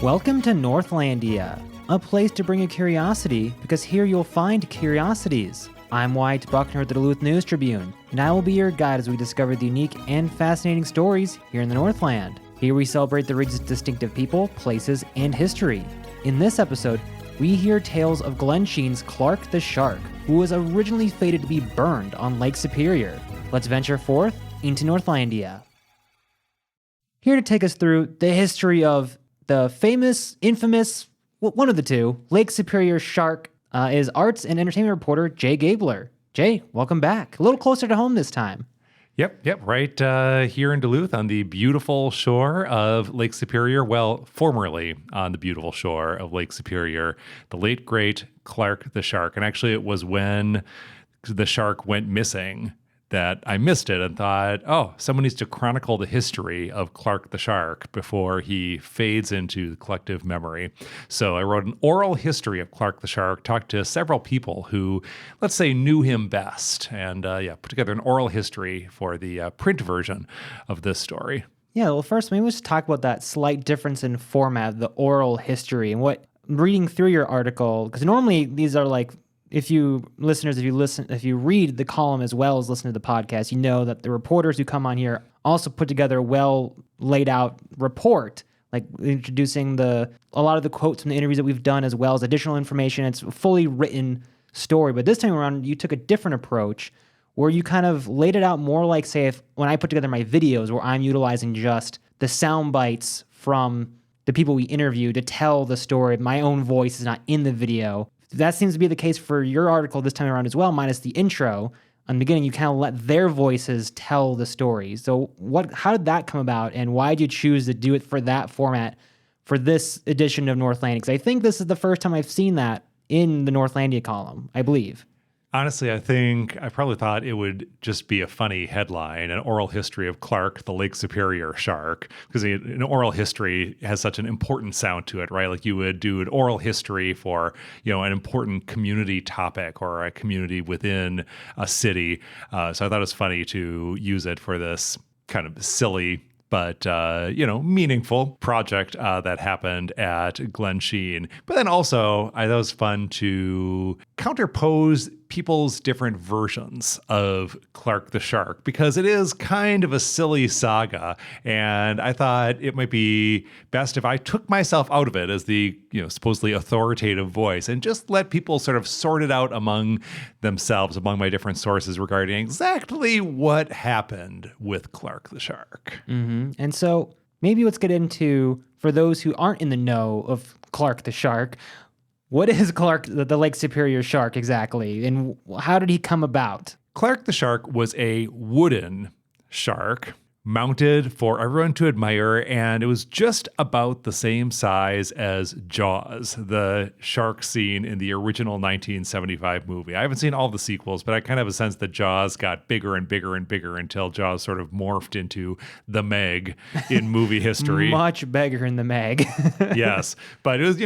Welcome to Northlandia, a place to bring you curiosity because here you'll find curiosities. I'm Wyatt Buckner at the Duluth News Tribune, and I will be your guide as we discover the unique and fascinating stories here in the Northland. Here we celebrate the region's distinctive people, places, and history. In this episode, we hear tales of Glensheen's Clark the Shark, who was originally fated to be burned on Lake Superior. Let's venture forth into Northlandia. Here to take us through the history of the famous, infamous, one of the two, Lake Superior Shark is arts and entertainment reporter Jay Gabler. Jay, welcome back. A little closer to home this time. Yep. Right here in Duluth on the beautiful shore of Lake Superior. Well, formerly on the beautiful shore of Lake Superior, the late, great Clark the Shark. And actually, it was when the shark went missing that I missed it and thought, oh, someone needs to chronicle the history of Clark the Shark before he fades into the collective memory. So I wrote an oral history of Clark the Shark, talked to several people who, let's say, knew him best, and put together an oral history for the print version of this story. Yeah, well, first, maybe let's talk about that slight difference in format, the oral history, and what, reading through your article, because normally these are like, if you read the column as well as listen to the podcast, you know that the reporters who come on here also put together a well laid out report, like introducing a lot of the quotes from the interviews that we've done, as well as additional information. It's a fully written story. But this time around, you took a different approach where you kind of laid it out more like, say, when I put together my videos where I'm utilizing just the sound bites from the people we interview to tell the story. My own voice is not in the video. That seems to be the case for your article this time around as well, minus the intro. In the beginning, you kind of let their voices tell the story. So how did that come about, and why did you choose to do it for that format for this edition of Northlandia? Because I think this is the first time I've seen that in the Northlandia column, I believe. Honestly, I think I probably thought it would just be a funny headline, an oral history of Clark, the Lake Superior Shark, because an oral history has such an important sound to it, right? Like you would do an oral history for, an important community topic or a community within a city. So I thought it was funny to use it for this kind of silly but, meaningful project that happened at Glensheen. But then also, I thought it was fun to counterpose people's different versions of Clark the Shark, because it is kind of a silly saga. And I thought it might be best if I took myself out of it as the, supposedly authoritative voice and just let people sort of sort it out among themselves, among my different sources regarding exactly what happened with Clark the Shark. Mm-hmm. And so maybe let's get into, for those who aren't in the know of Clark the Shark, what is Clark, the Lake Superior Shark exactly, and how did he come about? Clark the Shark was a wooden shark mounted for everyone to admire, and it was just about the same size as Jaws, the shark scene in the original 1975 movie. I haven't seen all the sequels, but I kind of have a sense that Jaws got bigger and bigger and bigger until Jaws sort of morphed into the Meg in movie history. Much bigger in the Meg. Yes, but it was,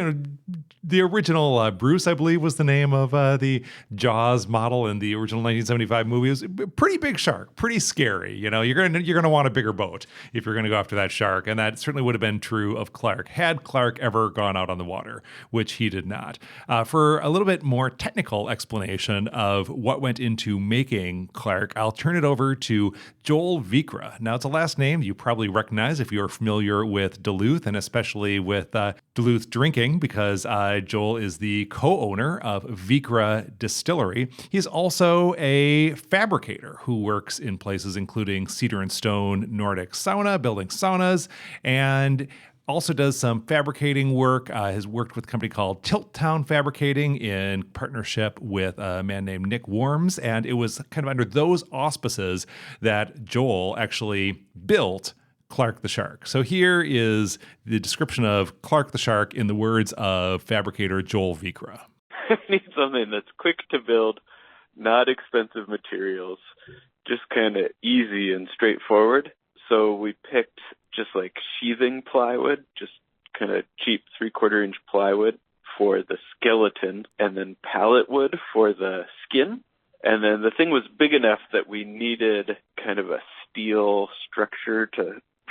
the original Bruce, I believe, was the name of the Jaws model in the original 1975 movie. It was a pretty big shark, pretty scary. You're gonna want a bigger boat if you're going to go after that shark, and that certainly would have been true of Clark had Clark ever gone out on the water, which he did not. For a little bit more technical explanation of what went into making Clark, I'll turn it over to Joel Vikra. Now, it's a last name you probably recognize if you're familiar with Duluth, and especially with Duluth drinking, because Joel is the co-owner of Vikra Distillery. He's also a fabricator who works in places including Cedar and Stone Nordic Sauna, building saunas, and also does some fabricating work, has worked with a company called Tilt Town Fabricating in partnership with a man named Nick Worms, and it was kind of under those auspices that Joel actually built Clark the Shark. So here is the description of Clark the Shark in the words of fabricator Joel Vikra. I need something that's quick to build, not expensive materials, just kind of easy and straightforward. So we picked just like sheathing plywood, just kind of cheap 3/4 inch plywood for the skeleton, and then pallet wood for the skin. And then the thing was big enough that we needed kind of a steel structure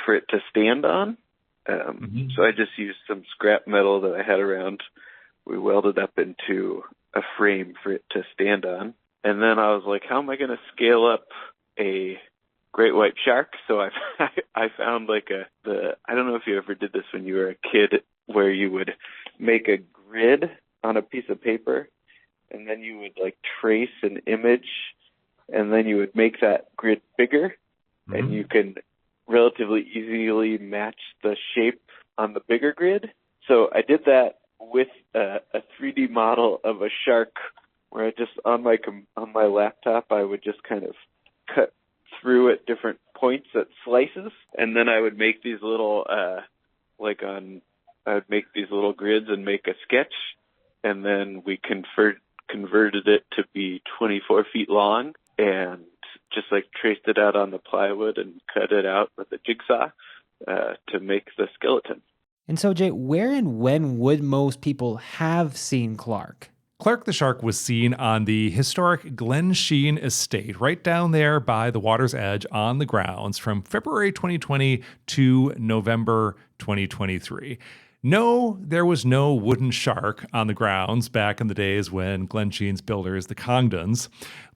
for it to stand on. So I just used some scrap metal that I had around. We welded up into a frame for it to stand on. And then I was like, how am I going to scale up a great white shark? So I found like I don't know if you ever did this when you were a kid, where you would make a grid on a piece of paper, and then you would like trace an image, and then you would make that grid bigger, and you can relatively easily match the shape on the bigger grid. So I did that with a 3D model of a shark, where I just on my laptop I would just kind of cut through at different points at slices, and then I would make these little I would make these little grids and make a sketch, and then we converted it to be 24 feet long, and just like traced it out on the plywood and cut it out with a jigsaw to make the skeleton. And so, Jay, where and when would most people have seen Clark? Clark the shark was seen on the historic Glensheen estate, right down there by the water's edge on the grounds from February 2020 to November 2023. No, there was no wooden shark on the grounds back in the days when Glensheen's builders, the Congdons,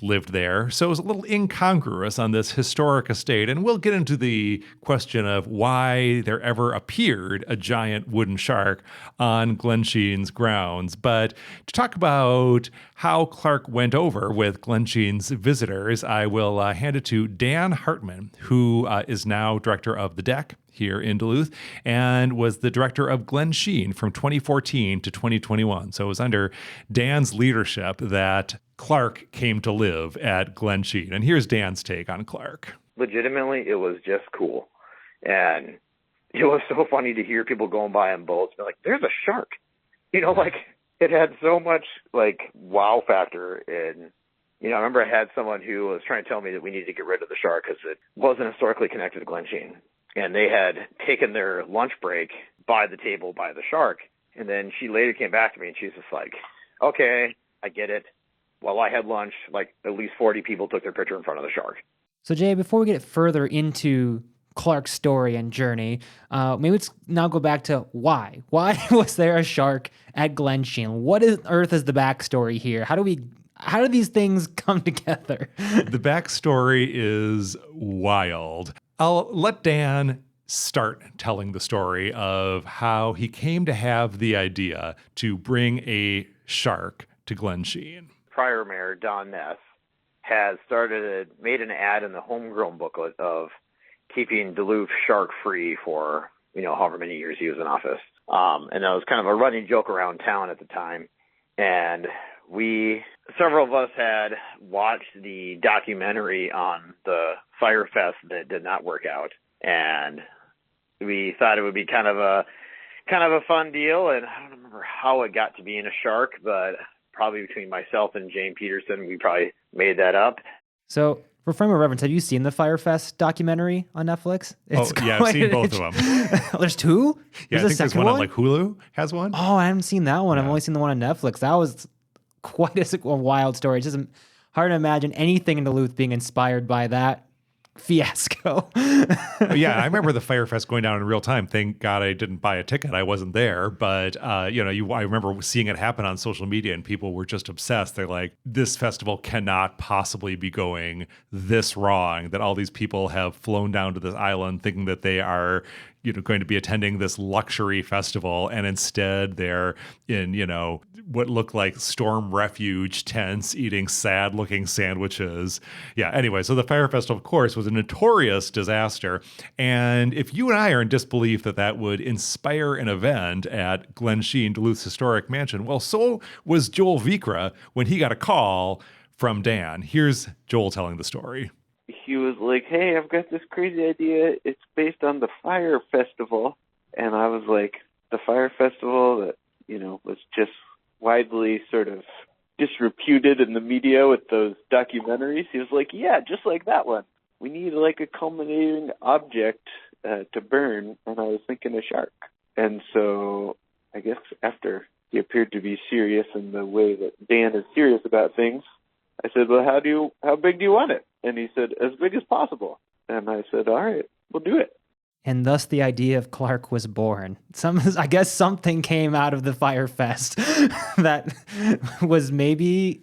lived there. So it was a little incongruous on this historic estate. And we'll get into the question of why there ever appeared a giant wooden shark on Glensheen's grounds. But to talk about how Clark went over with Glensheen's visitors, I will hand it to Dan Hartman, who is now director of the Deck here in Duluth, and was the director of Glensheen from 2014 to 2021. So it was under Dan's leadership that Clark came to live at Glensheen. And here's Dan's take on Clark. Legitimately, it was just cool. And it was so funny to hear people going by on boats and be like, there's a shark. You know, like, it had so much, like, wow factor. And, you know, I remember I had someone who was trying to tell me that we needed to get rid of the shark because it wasn't historically connected to Glensheen. And they had taken their lunch break by the table by the shark. And then she later came back to me and she's just like, okay, I get it. While I had lunch, like at least 40 people took their picture in front of the shark. So Jay, before we get further into Clark's story and journey, maybe let's now go back to why. Why was there a shark at Glensheen? What on earth is the backstory here? How do these things come together? The backstory is wild. I'll let Dan start telling the story of how he came to have the idea to bring a shark to Glensheen. Prior mayor, Don Ness, has made an ad in the homegrown booklet of keeping Duluth shark-free for, you know, however many years he was in office. And that was kind of a running joke around town at the time. And several of us had watched the documentary on the Fire Fest that did not work out, and we thought it would be kind of a fun deal. And I don't remember how it got to being a shark, but probably between myself and Jane Peterson, we probably made that up. So, for frame of reference, have you seen the Fire Fest documentary on Netflix? Yeah, I've seen both of them. There's two? Yeah, I think there's one on like Hulu has one. Oh, I haven't seen that one. Yeah. I've only seen the one on Netflix. That was quite a wild story. It's just hard to imagine anything in Duluth being inspired by that fiasco. Yeah, I remember the Fire Fest going down in real time. Thank God I didn't buy a ticket. I wasn't there, but I remember seeing it happen on social media, and people were just obsessed. They're like, this festival cannot possibly be going this wrong, that all these people have flown down to this island thinking that they are going to be attending this luxury festival, and instead they're in, what looked like storm refuge tents eating sad looking sandwiches. Yeah. Anyway, so the Fire Festival, of course, was a notorious disaster. And if you and I are in disbelief that that would inspire an event at Glensheen, Duluth's historic mansion, well, so was Joel Vikra when he got a call from Dan. Here's Joel telling the story. He was like, hey, I've got this crazy idea. It's based on the Fire Festival. And I was like, the Fire Festival that, was just widely sort of disreputed in the media with those documentaries. He was like, yeah, just like that one. We need like a culminating object to burn. And I was thinking a shark. And so I guess after he appeared to be serious in the way that Dan is serious about things, I said, well, how big do you want it? And he said, as big as possible. And I said, all right, we'll do it. and thus the idea of Clark was born. I guess something came out of the Firefest that was maybe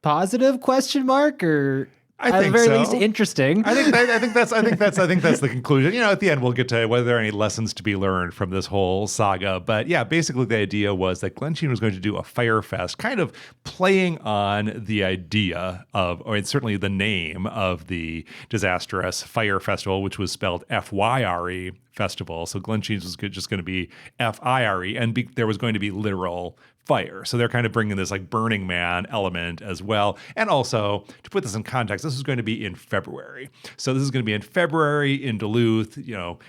positive ? Or I at the think very so. least interesting. I think that's the conclusion. At the end we'll get to whether there are any lessons to be learned from this whole saga. But yeah, basically the idea was that Glensheen was going to do a Firefest, kind of playing on the idea of, or certainly the name of the disastrous Fire Festival, which was spelled Fyre festival. So Glensheen was just going to be Fire, and there was going to be literal fire. So they're kind of bringing this like Burning Man element as well. And also, to put this in context, this is going to be in February. So this is going to be in February in Duluth.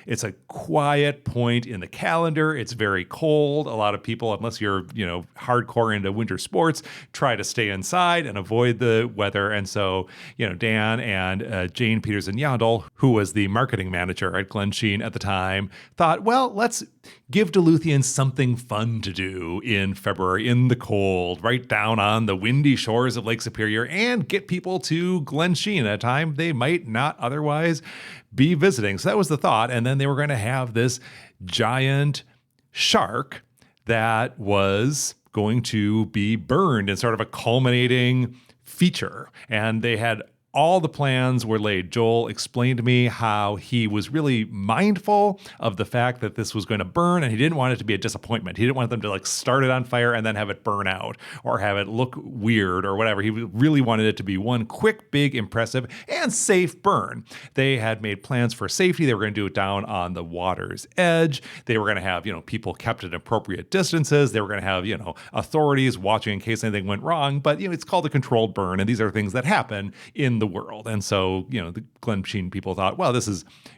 It's a quiet point in the calendar. It's very cold. A lot of people, unless you're, hardcore into winter sports, try to stay inside and avoid the weather. And so, Dan and Jane Peterson-Yandel, who was the marketing manager at Glensheen at the time, thought, well, let's give Duluthians something fun to do in February in the cold, right down on the windy shores of Lake Superior, and get people to Glensheen at a time they might not otherwise be visiting. So that was the thought. And then they were going to have this giant shark that was going to be burned in sort of a culminating feature. And they had all the plans were laid. Joel explained to me how he was really mindful of the fact that this was going to burn, and he didn't want it to be a disappointment. He didn't want them to start it on fire and then have it burn out or have it look weird or whatever. He really wanted it to be one quick, big, impressive, and safe burn. They had made plans for safety. They were going to do it down on the water's edge. They were going to have, people kept at appropriate distances. They were going to have, authorities watching in case anything went wrong. But, it's called a controlled burn, and these are things that happen in the world. And so, the Glensheen people thought, well,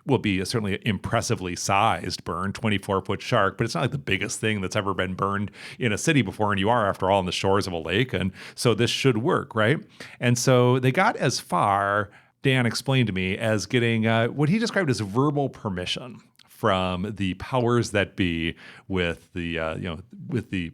will be certainly an impressively sized burn, 24-foot shark, but it's not like the biggest thing that's ever been burned in a city before. And you are, after all, on the shores of a lake. And so this should work, right? And so they got as far, Dan explained to me, as getting what he described as verbal permission from the powers that be with the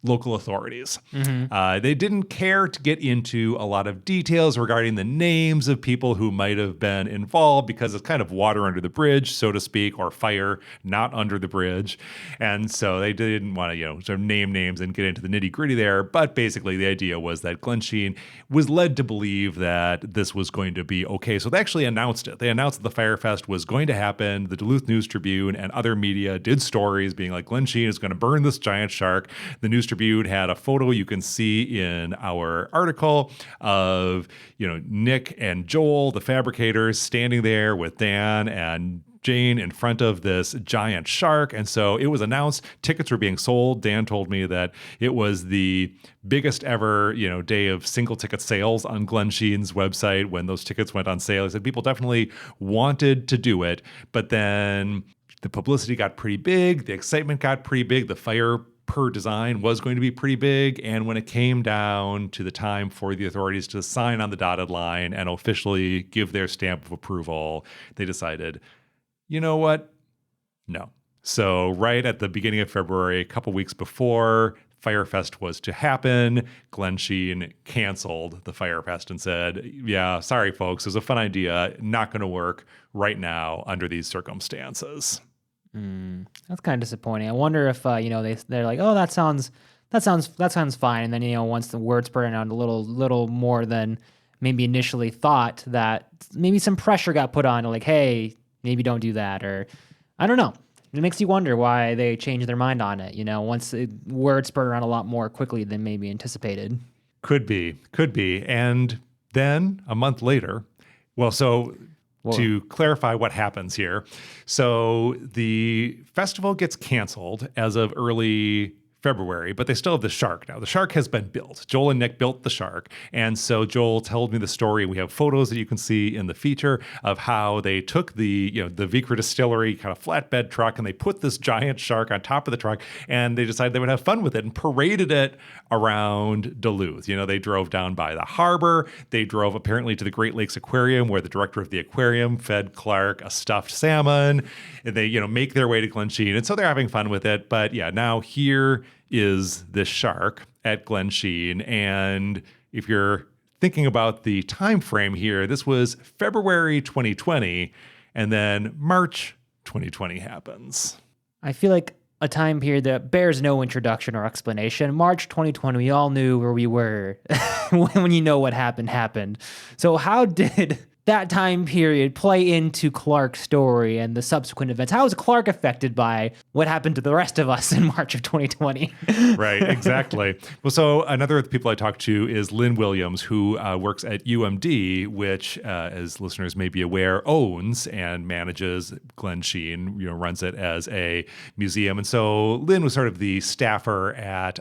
local authorities. They didn't care to get into a lot of details regarding the names of people who might have been involved, because it's kind of water under the bridge, so to speak, or fire not under the bridge. And so they didn't want to, sort of name names and get into the nitty gritty there. But basically the idea was that Glensheen was led to believe that this was going to be okay. So they actually announced it. They announced that the Firefest was going to happen. The Duluth News Tribune and other media did stories being like, Glensheen is going to burn this giant shark. The News Tribune had a photo you can see in our article of, Nick and Joel, the fabricators, standing there with Dan and Jane in front of this giant shark. And so it was announced, tickets were being sold. Dan told me that it was the biggest ever, day of single ticket sales on Glensheen's website when those tickets went on sale. He said people definitely wanted to do it, but then the publicity got pretty big. The excitement got pretty big. The fire per design was going to be pretty big. And when it came down to the time for the authorities to sign on the dotted line and officially give their stamp of approval, they decided, you know what? No. So right at the beginning of February, a couple weeks before Firefest was to happen, Glensheen canceled the Firefest and said, yeah, sorry, folks, it was a fun idea. Not going to work right now under these circumstances. That's kind of disappointing. I wonder if they're like, oh, that sounds fine, and then once the word spread out a little more than maybe initially thought, that maybe some pressure got put on, like, hey, maybe don't do that, or I don't know. It makes you wonder why they changed their mind on it. Once the word spread around a lot more quickly than maybe anticipated. Could be, and then a month later, to clarify what happens here. So the festival gets canceled as of early February, but they still have the shark now. The shark has been built. Joel and Nick built the shark. And so Joel told me the story. We have photos that you can see in the feature of how they took the Vicra Distillery kind of flatbed truck, and they put this giant shark on top of the truck, and they decided they would have fun with it and paraded it around Duluth. They drove down by the harbor. They drove apparently to the Great Lakes Aquarium, where the director of the aquarium fed Clark a stuffed salmon. And they, make their way to Glensheen. And so they're having fun with it. But yeah, now here is this shark at Glensheen. And if you're thinking about the time frame here, this was February 2020, and then March 2020 happens. I feel like a time period that bears no introduction or explanation. March 2020, we all knew where we were when you know what happened. So how did that time period play into Clark's story and the subsequent events? How was Clark affected by what happened to the rest of us in March of 2020? Right, exactly. Well, so another of the people I talked to is Lynn Williams, who works at UMD, which, as listeners may be aware, owns and manages Glensheen, runs it as a museum. And so Lynn was sort of the staffer at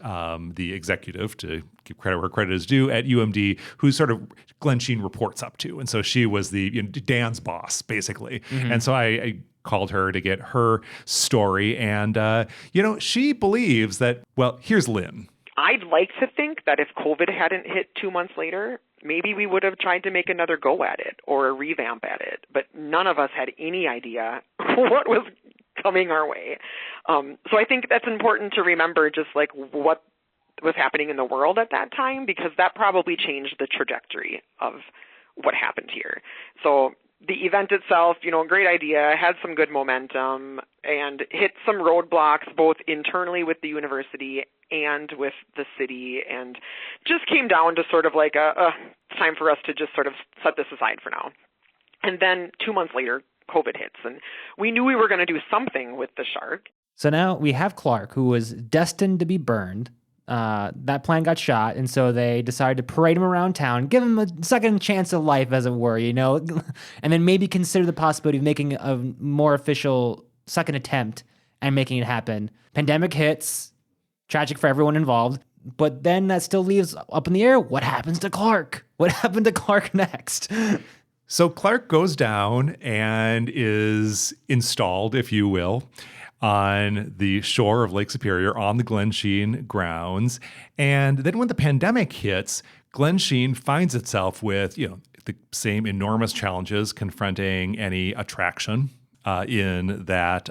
the executive, to give credit where credit is due, at UMD, who sort of Glensheen reports up to. And so she was the Dan's boss, basically. Mm-hmm. And so I called her to get her story. And, she believes that, well, here's Lynn. I'd like to think that if COVID hadn't hit 2 months later, maybe we would have tried to make another go at it or a revamp at it. But none of us had any idea what was coming our way. So I think that's important to remember, just like what was happening in the world at that time, because that probably changed the trajectory of what happened here. So the event itself, great idea, had some good momentum, and hit some roadblocks both internally with the university and with the city, and just came down to sort of like it's time for us to just sort of set this aside for now. And then 2 months later, COVID hits, and we knew we were going to do something with the shark. So now we have Clark, who was destined to be burned. That plan got shot, and so they decided to parade him around town, give him a second chance of life, as it were, and then maybe consider the possibility of making a more official second attempt and making it happen. Pandemic hits, tragic for everyone involved, but then that still leaves up in the air. What happens to Clark? What happened to Clark next? So Clark goes down and is installed, if you will, on the shore of Lake Superior on the Glensheen grounds. And then when the pandemic hits, Glensheen finds itself with, the same enormous challenges confronting any attraction in that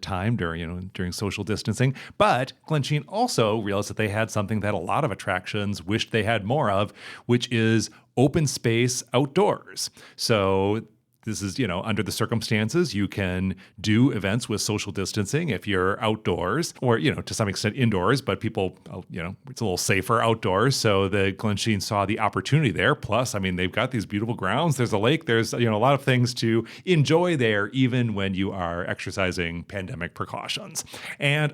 time during social distancing. But Glensheen also realized that they had something that a lot of attractions wished they had more of, which is open space outdoors. So this is, under the circumstances, you can do events with social distancing if you're outdoors or, to some extent indoors, but people, it's a little safer outdoors. So the Glensheen saw the opportunity there. Plus, they've got these beautiful grounds. There's a lake. There's, a lot of things to enjoy there, even when you are exercising pandemic precautions. And,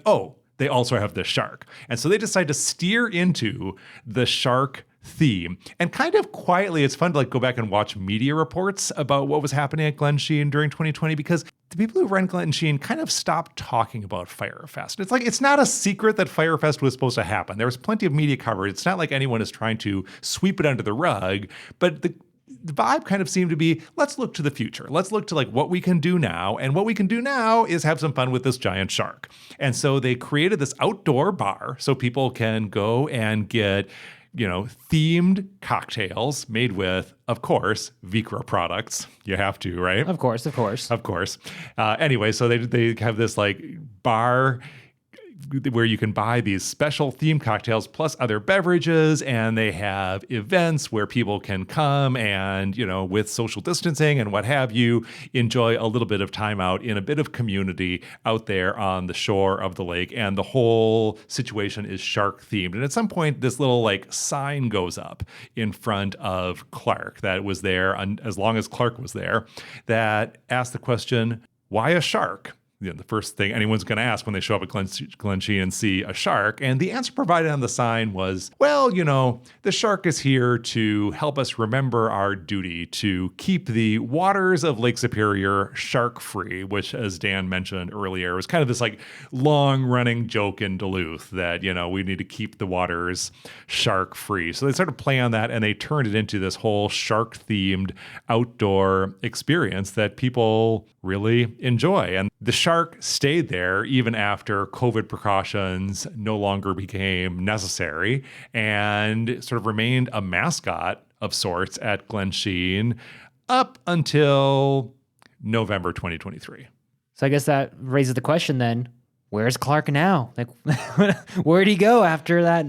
they also have the shark. And so they decide to steer into the shark theme. And kind of quietly, it's fun to go back and watch media reports about what was happening at Glensheen during 2020, because the people who run Glensheen kind of stopped talking about Firefest. It's not a secret that Firefest was supposed to happen. There was plenty of media coverage. It's not like anyone is trying to sweep it under the rug, but the vibe kind of seemed to be, let's look to the future. Let's look to what we can do now. And what we can do now is have some fun with this giant shark. And so they created this outdoor bar so people can go and get themed cocktails made with, of course, Vicra products. You have to, right? Of course. Anyway, so they have this bar where you can buy these special themed cocktails plus other beverages, and they have events where people can come and, with social distancing and what have you, enjoy a little bit of time out in a bit of community out there on the shore of the lake. And the whole situation is shark themed. And at some point, this little sign goes up in front of Clark that was there as long as Clark was there, that asked the question, why a shark? The first thing anyone's going to ask when they show up at Glensheen and see a shark. And the answer provided on the sign was, well, the shark is here to help us remember our duty to keep the waters of Lake Superior shark-free, which, as Dan mentioned earlier, was kind of this long-running joke in Duluth that, we need to keep the waters shark-free. So they started to play on that, and they turned it into this whole shark-themed outdoor experience that people really enjoy. And the shark stayed there even after COVID precautions no longer became necessary, and sort of remained a mascot of sorts at Glensheen up until November 2023. So I guess that raises the question then, where's Clark now? Where'd he go after that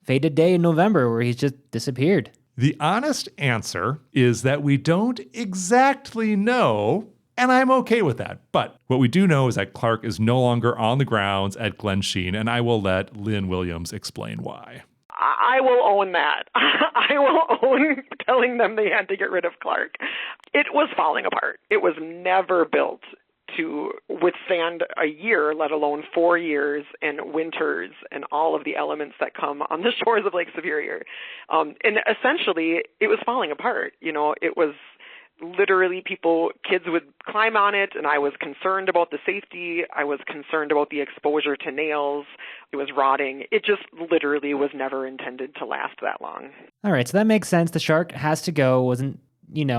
fated day in November where he's just disappeared? The honest answer is that we don't exactly know And I'm okay with that. But what we do know is that Clark is no longer on the grounds at Glensheen, and I will let Lynn Williams explain why. I will own that. I will own telling them they had to get rid of Clark. It was falling apart. It was never built to withstand a year, let alone 4 years and winters and all of the elements that come on the shores of Lake Superior. And essentially, it was falling apart. It was literally kids would climb on it, and I was concerned about the safety. I was concerned about the exposure to nails. It was rotting. It just literally was never intended to last that long. All right, so that makes sense. The shark has to go. Wasn't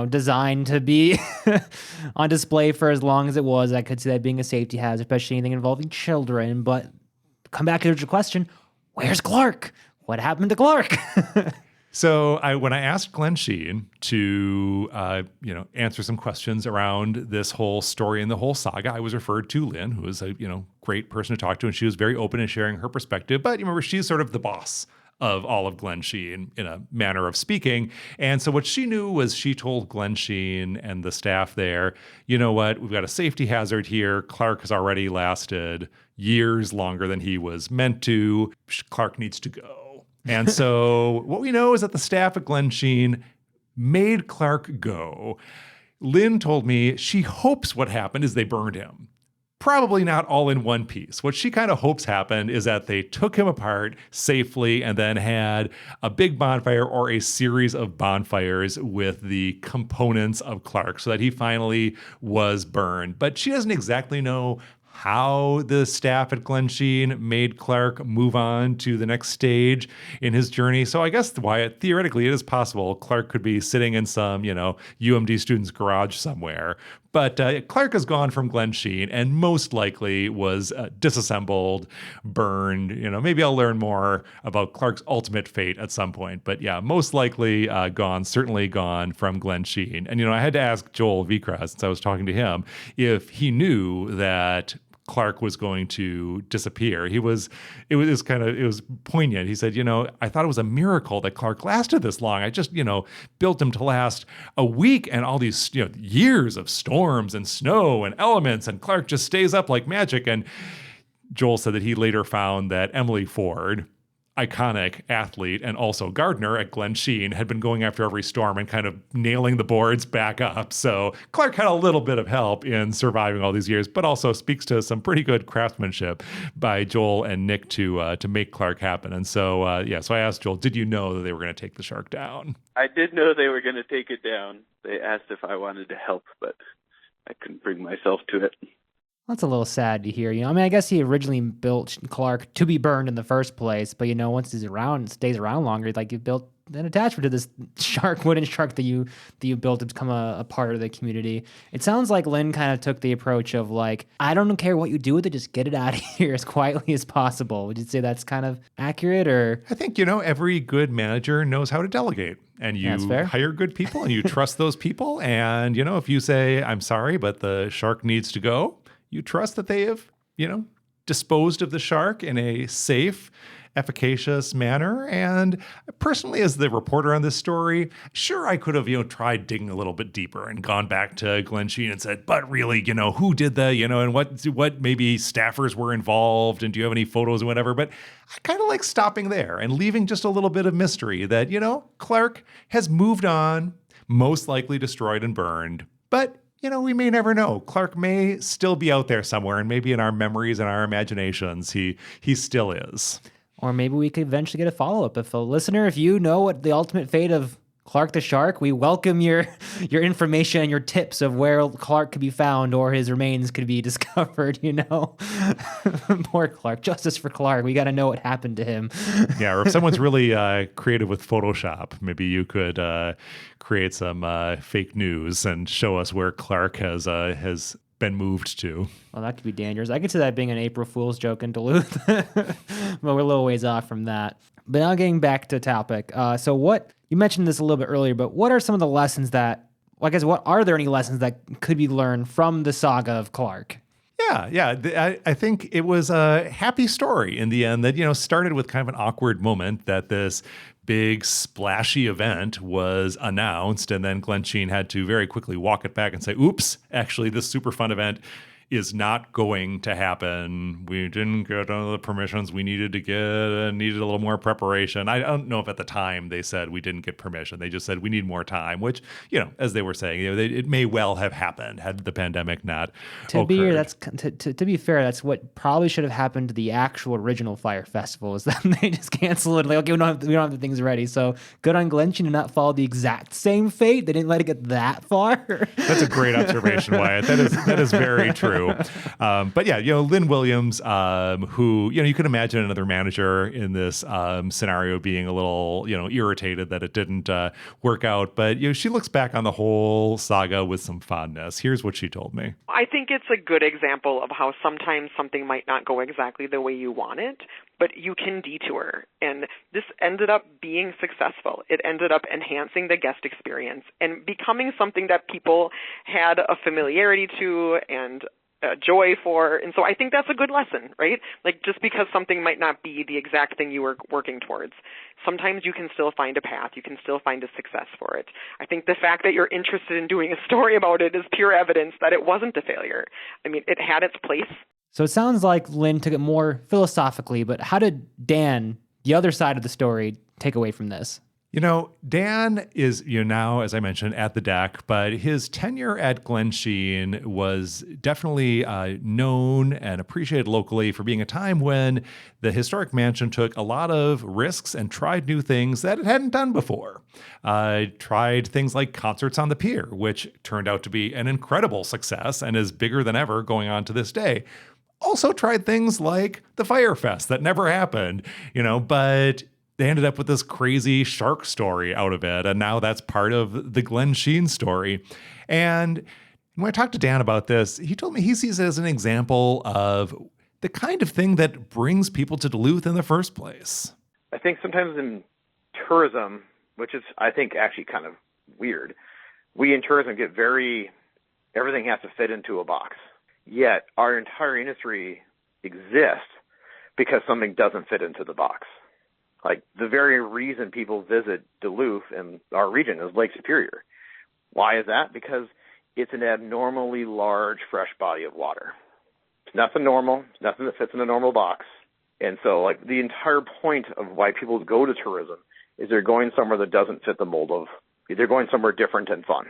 designed to be on display for as long as it was. I could see that being a safety hazard, especially anything involving children. But come back to your question, where's Clark? What happened to Clark? So when I asked Glensheen to, answer some questions around this whole story and the whole saga, I was referred to Lynn, who is a, great person to talk to. And she was very open in sharing her perspective. But remember, she's sort of the boss of all of Glensheen in a manner of speaking. And so what she knew was she told Glensheen and the staff there, you know what, we've got a safety hazard here. Clark has already lasted years longer than he was meant to. Clark needs to go. And so what we know is that the staff at Glensheen made Clark go. Lynn told me she hopes what happened is they burned him. Probably not all in one piece. What she kind of hopes happened is that they took him apart safely and then had a big bonfire or a series of bonfires with the components of Clark so that he finally was burned. But she doesn't exactly know how the staff at Glensheen made Clark move on to the next stage in his journey. So I guess, Wyatt, theoretically, it is possible Clark could be sitting in some, UMD student's garage somewhere. But Clark has gone from Glensheen and most likely was disassembled, burned. Maybe I'll learn more about Clark's ultimate fate at some point. But yeah, most likely certainly gone from Glensheen. And, I had to ask Joel Vikra, since I was talking to him, if he knew that Clark was going to disappear. It was poignant. He said, I thought it was a miracle that Clark lasted this long. I just, built him to last a week and all these, years of storms and snow and elements, and Clark just stays up like magic. And Joel said that he later found that Emily Ford, iconic athlete and also gardener at Glensheen, had been going after every storm and kind of nailing the boards back up. So Clark had a little bit of help in surviving all these years, but also speaks to some pretty good craftsmanship by Joel and Nick to make Clark happen. And so, so I asked Joel, did you know that they were going to take the shark down? I did know they were going to take it down. They asked if I wanted to help, but I couldn't bring myself to it. That's a little sad to hear. I guess he originally built Clark to be burned in the first place, but once he's around, stays around longer, like you built an attachment to this wooden shark that you built to become a part of the community. It sounds like Lynn kind of took the approach of like, I don't care what you do with it, just get it out of here as quietly as possible. Would you say that's kind of accurate? Or I think, every good manager knows how to delegate. And you hire good people and you trust those people. And, if you say, I'm sorry, but the shark needs to go, you trust that they have, disposed of the shark in a safe, efficacious manner. And personally, as the reporter on this story, sure, I could have, tried digging a little bit deeper and gone back to Glensheen and said, but really, who did the, and what maybe staffers were involved, and do you have any photos and whatever? But I kind of like stopping there and leaving just a little bit of mystery that, Clark has moved on, most likely destroyed and burned, but we may never know. Clark may still be out there somewhere, and maybe in our memories and our imaginations, he still is. Or maybe we could eventually get a follow-up. If a listener, if you know what the ultimate fate of Clark the shark, we welcome your information and your tips of where Clark could be found or his remains could be discovered, Poor Clark. Justice for Clark. We got to know what happened to him. Yeah, or if someone's really creative with Photoshop, maybe you could create some fake news and show us where Clark has been moved to. Well, that could be dangerous. I could see that being an April Fool's joke in Duluth, but we're a little ways off from that. But now getting back to topic. So what, you mentioned this a little bit earlier, but what are some of the lessons that, what are there any lessons that could be learned from the saga of Clark? Yeah. I think it was a happy story in the end that, started with kind of an awkward moment that this big splashy event was announced, and then Glensheen had to very quickly walk it back and say, oops, actually this super fun event is not going to happen. We didn't get all the permissions we needed to get and needed a little more preparation. I don't know if at the time they said we didn't get permission. They just said we need more time, which, as they were saying, it may well have happened had the pandemic not occurred. To be fair, that's what probably should have happened to the actual original Fire Festival, is that they just canceled it. Like, okay, we don't have the things ready. So good on Glensheen to not follow the exact same fate. They didn't let it get that far. That's a great observation, Wyatt. That is very true. But yeah, Lynn Williams, who, you can imagine another manager in this scenario being a little, irritated that it didn't work out. But, she looks back on the whole saga with some fondness. Here's what she told me. I think it's a good example of how sometimes something might not go exactly the way you want it, but you can detour. And this ended up being successful. It ended up enhancing the guest experience and becoming something that people had a familiarity to and joy for. And so I think that's a good lesson, right? Like, just because something might not be the exact thing you were working towards, sometimes you can still find a path. You can still find a success for it. I think the fact that you're interested in doing a story about it is pure evidence that it wasn't a failure. I mean, it had its place. So it sounds like Lynn took it more philosophically, but how did Dan, the other side of the story, take away from this? Dan is, now, as I mentioned, at the deck, but his tenure at Glensheen was definitely known and appreciated locally for being a time when the historic mansion took a lot of risks and tried new things that it hadn't done before. Tried things like concerts on the pier, which turned out to be an incredible success and is bigger than ever going on to this day. Also tried things like the Fire Fest that never happened, but they ended up with this crazy shark story out of it. And now that's part of the Glensheen story. And when I talked to Dan about this, he told me he sees it as an example of the kind of thing that brings people to Duluth in the first place. I think sometimes in tourism, which is, I think, actually kind of weird, we in tourism get everything has to fit into a box. Yet our entire industry exists because something doesn't fit into the box. Like, the very reason people visit Duluth and our region is Lake Superior. Why is that? Because it's an abnormally large, fresh body of water. It's nothing normal. It's nothing that fits in a normal box. And so, like, the entire point of why people go to tourism is they're going somewhere that doesn't fit the mold of, they're going somewhere different and fun.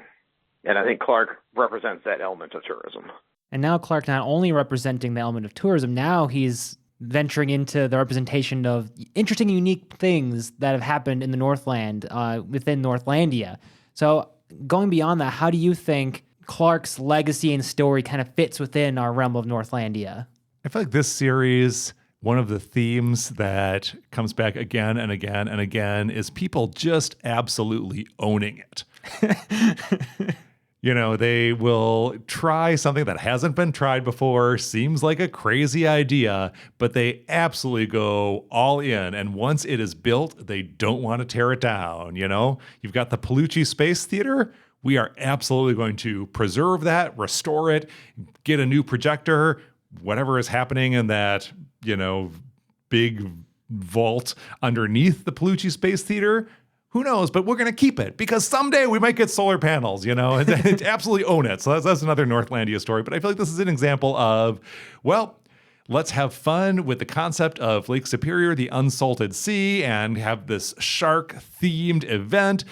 And I think Clark represents that element of tourism. And now Clark not only representing the element of tourism, now he's venturing into the representation of interesting, unique things that have happened in the Northland, within Northlandia. So going beyond that, how do you think Clark's legacy and story kind of fits within our realm of Northlandia? I feel like this series, one of the themes that comes back again and again and again is people just absolutely owning it. They will try something that hasn't been tried before, seems like a crazy idea, but they absolutely go all in. And once it is built, they don't want to tear it down. You've got the Palucci Space Theater. We are absolutely going to preserve that, restore it, get a new projector, whatever is happening in that, big vault underneath the Palucci Space Theater. Who knows? But we're going to keep it because someday we might get solar panels, and absolutely own it. So that's another Northlandia story. But I feel like this is an example of, well, let's have fun with the concept of Lake Superior, the unsalted sea, and have this shark-themed event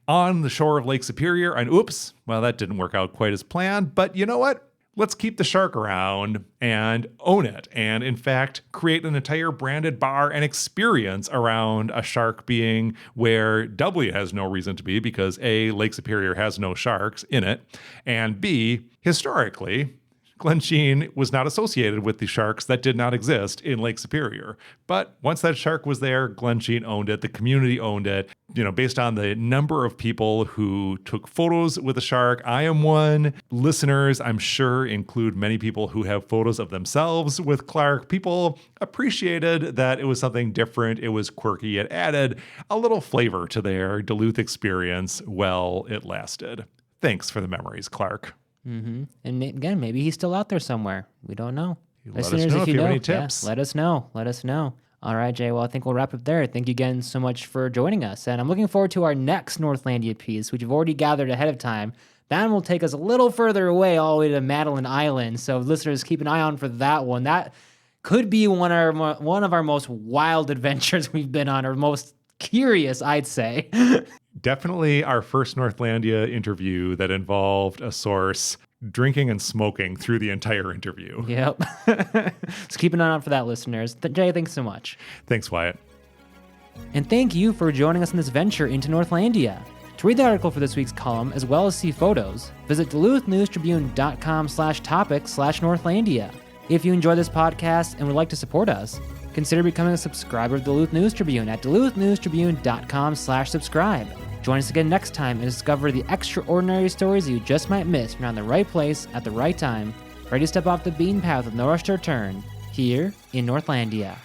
on the shore of Lake Superior. And oops, well, that didn't work out quite as planned. But you know what? Let's keep the shark around and own it. And in fact, create an entire branded bar and experience around a shark being where W has no reason to be because A, Lake Superior has no sharks in it. And B, historically, Glensheen was not associated with the sharks that did not exist in Lake Superior. But once that shark was there, Glensheen owned it. The community owned it. Based on the number of people who took photos with the shark, I am one. Listeners, I'm sure, include many people who have photos of themselves with Clark. People appreciated that it was something different. It was quirky. It added a little flavor to their Duluth experience while it lasted. Thanks for the memories, Clark. Mm-hmm. And again, maybe he's still out there somewhere. We don't know. Let us know if you have any tips. Yeah, let us know. All right, Jay. Well, I think we'll wrap up there. Thank you again so much for joining us. And I'm looking forward to our next Northlandia piece, which we've already gathered ahead of time. That one will take us a little further away, all the way to Madeline Island. So listeners, keep an eye on for that one. That could be one of our most wild adventures we've been on, or most curious, I'd say. Definitely our first Northlandia interview that involved a source drinking and smoking through the entire interview. Yep. So keep an eye out for that, listeners. Jay, thanks so much. Thanks, Wyatt. And thank you for joining us in this venture into Northlandia. To read the article for this week's column, as well as see photos, visit DuluthNewsTribune.com/topic/Northlandia. If you enjoy this podcast and would like to support us, consider becoming a subscriber of Duluth News Tribune at DuluthNewsTribune.com/subscribe. Join us again next time and discover the extraordinary stories you just might miss if you're on the right place at the right time, ready to step off the beaten path with no rush to return, here in Northlandia.